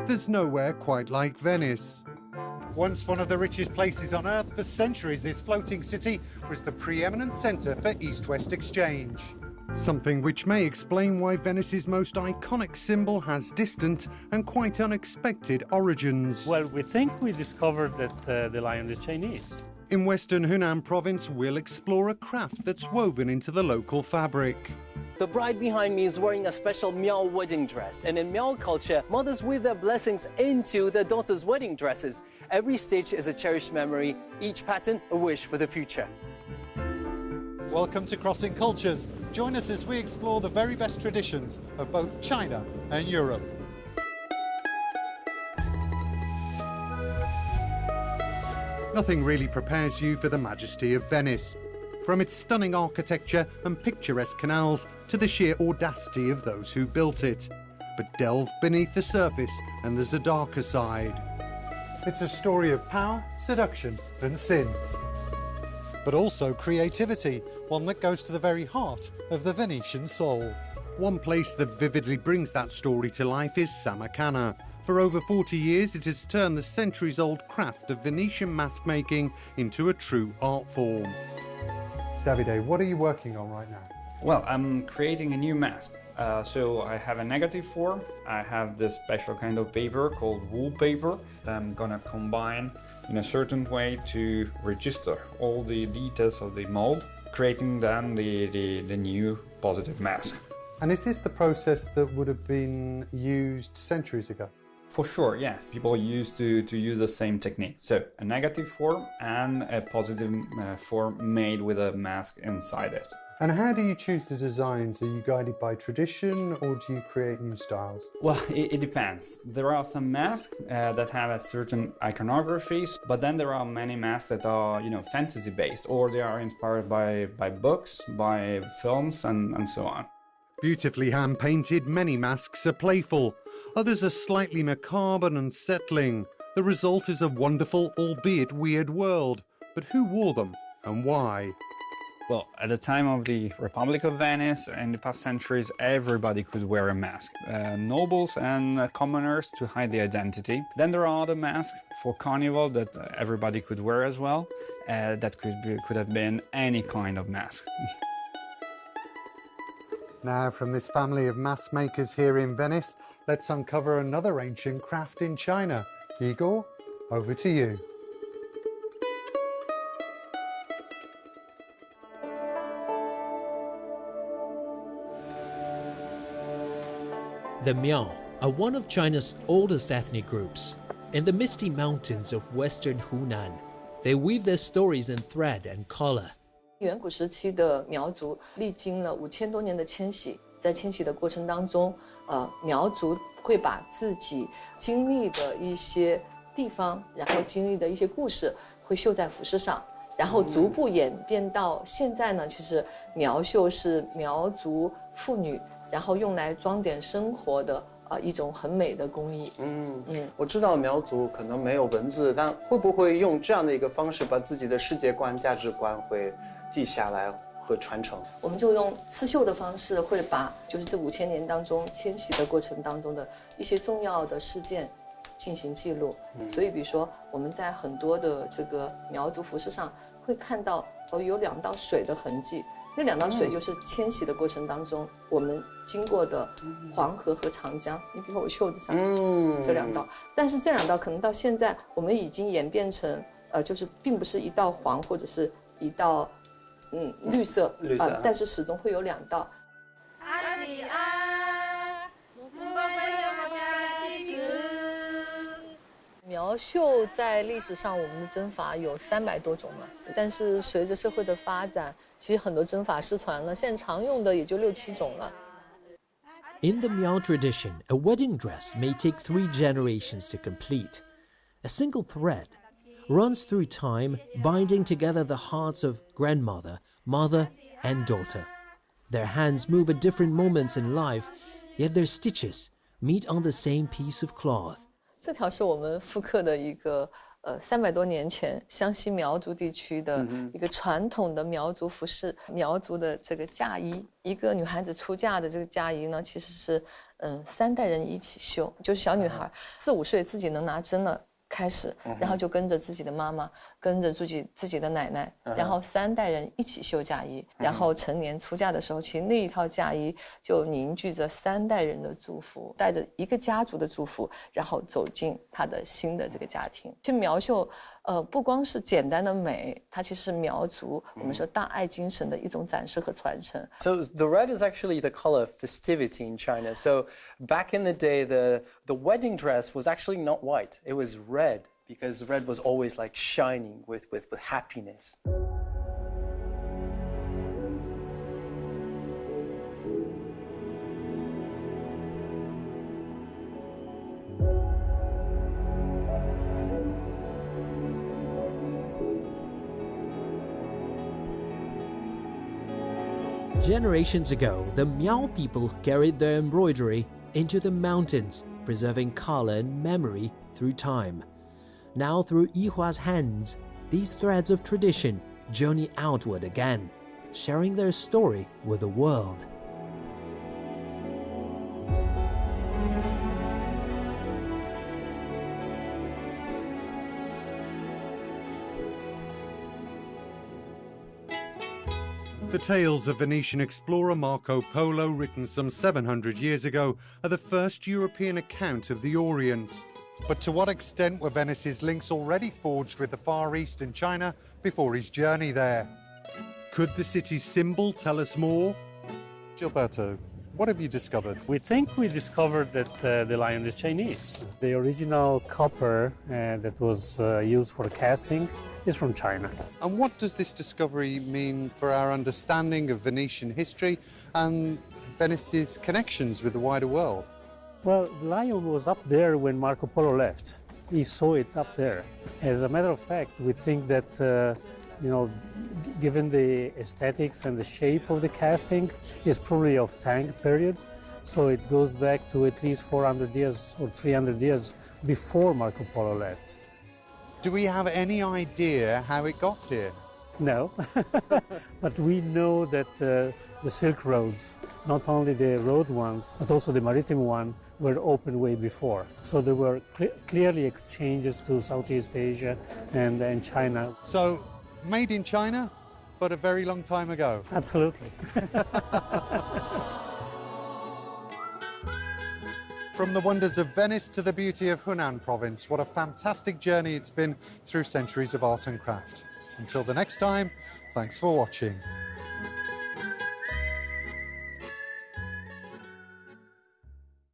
There's nowhere quite like Venice. Once one of the richest places on earth, for centuries this floating city was the preeminent centre for East-West exchange. Something which may explain why Venice's most iconic symbol has distant and quite unexpected origins. Well, we think we discovered that the lion is Chinese. In western Hونان province, we'll explore a craft that's woven into the local fabric. The bride behind me is wearing a special Miao wedding dress, and in Miao culture, mothers weave their blessings into their daughters' wedding dresses. Every stitch is a cherished memory, each pattern a wish for the future. Welcome to Crossing Cultures. Join us as we explore the very best traditions of both China and Europe. Nothing really prepares you for the majesty of Venice. From its stunning architecture and picturesque canals to the sheer audacity of those who built it. But delve beneath the surface and there's a darker side. It's a story of power, seduction and sin. But also creativity, one that goes to the very heart of the Venetian soul. One place that vividly brings that story to life is Samarkand. For over 40 years, it has turned the centuries-old craft of Venetian mask making into a true art form. Davide, what are you working on right now? Well, I'm creating a new mask. So I have a negative form. I have this special kind of paper called wool paper that I'm gonna combine in a certain way to register all the details of the mold, creating then the new positive mask. And is this the process that would have been used centuries ago? For sure, yes. People used to use the same technique. So a negative form and a positive form made with a mask inside it. And how do you choose the designs? Are you guided by tradition or do you create new styles? Well, it depends. There are some masks that have a certain iconographies, but then there are many masks that are, fantasy based, or they are inspired by books, by films and so on. Beautifully hand-painted, many masks are playful. Others are slightly macabre and unsettling. The result is a wonderful, albeit weird world. But who wore them and why? Well, at the time of the Republic of Venice, in the past centuries, everybody could wear a mask. Nobles and commoners to hide their identity. Then there are other masks for carnival that everybody could wear as well. That could have been any kind of mask. Now, from this family of mask makers here in Venice, let's uncover another ancient craft in China. Igor, over to you. The Miao are one of China's oldest ethnic groups. In the misty mountains of western Hونان, they weave their stories in thread and color. 远古时期的苗族历经了5000多年的迁徙，在迁徙的过程当中，苗族会把自己经历的一些地方，然后经历的一些故事，会绣在服饰上，然后逐步演变到现在呢，其实苗绣是苗族妇女，然后用来装点生活的一种很美的工艺。我知道苗族可能没有文字，但会不会用这样的一个方式，把自己的世界观、价值观会记下来和传承？我们就用刺绣的方式，会把就是这5000年当中迁徙的过程当中的一些重要的事件进行记录。所以比如说我们在很多的这个苗族服饰上会看到有2道水的痕迹，那2道水就是迁徙的过程当中我们经过的黄河和长江。你比如说我袖子上这2道，但是这2道可能到现在我们已经演变成就是并不是一道黄或者是一道绿色，但是始终会有2道。苗绣在历史上，我们的针法有300多种嘛，但是随着社会的发展，其实很多针法失传了，现在常用的也就6、7种了。In the Miao tradition, a wedding dress may take 3 generations to complete. A single thread runs through time, binding together the hearts of grandmother, mother, and daughter. Their hands move at different moments in life, yet their stitches meet on the same piece of cloth. 这条是我们复刻的一个300多年前湘西苗族地区的一个传统的苗族服饰，苗族的这个嫁衣，一个女孩子出嫁的这个嫁衣呢，其实是3代人一起绣，就是小女孩4、5岁自己能拿针了。开始，然后就跟着自己的妈妈，跟着自己的奶奶，然后3代人一起绣嫁衣，然后成年出嫁的时候，其实那一套嫁衣就凝聚着3代人的祝福，带着一个家族的祝福，然后走进他的新的这个家庭。其实苗绣，不光是简单的美，它其实是苗族我们说大爱精神的一种展示和传承。So the red is actually the color of festivity in China. So back in the day, the wedding dress was actually not white; it was red because red was always like shining with happiness. Generations ago, the Miao people carried their embroidery into the mountains, preserving color and memory through time. Now, through Yihua's hands, these threads of tradition journey outward again, sharing their story with the world. The tales of Venetian explorer Marco Polo, written some 700 years ago, are the first European account of the Orient. But to what extent were Venice's links already forged with the Far East and China before his journey there? Could the city's symbol tell us more? Gilberto, what have you discovered? We think we discovered that the lion is Chinese. The original copper that was used for casting is from China. And what does this discovery mean for our understanding of Venetian history and Venice's connections with the wider world? Well, the lion was up there when Marco Polo left. He saw it up there. As a matter of fact, we think that, given the aesthetics and the shape of the casting, it's probably of Tang period. So it goes back to at least 400 years or 300 years before Marco Polo left. Do we have any idea how it got here? No, but we know that the Silk Roads, not only the road ones, but also the maritime one, were open way before. So there were clearly exchanges to Southeast Asia and China. So, made in China, but a very long time ago. Absolutely. From the wonders of Venice to the beauty of Hunnan province, what a fantastic journey it's been through centuries of art and craft. Until the next time, thanks for watching.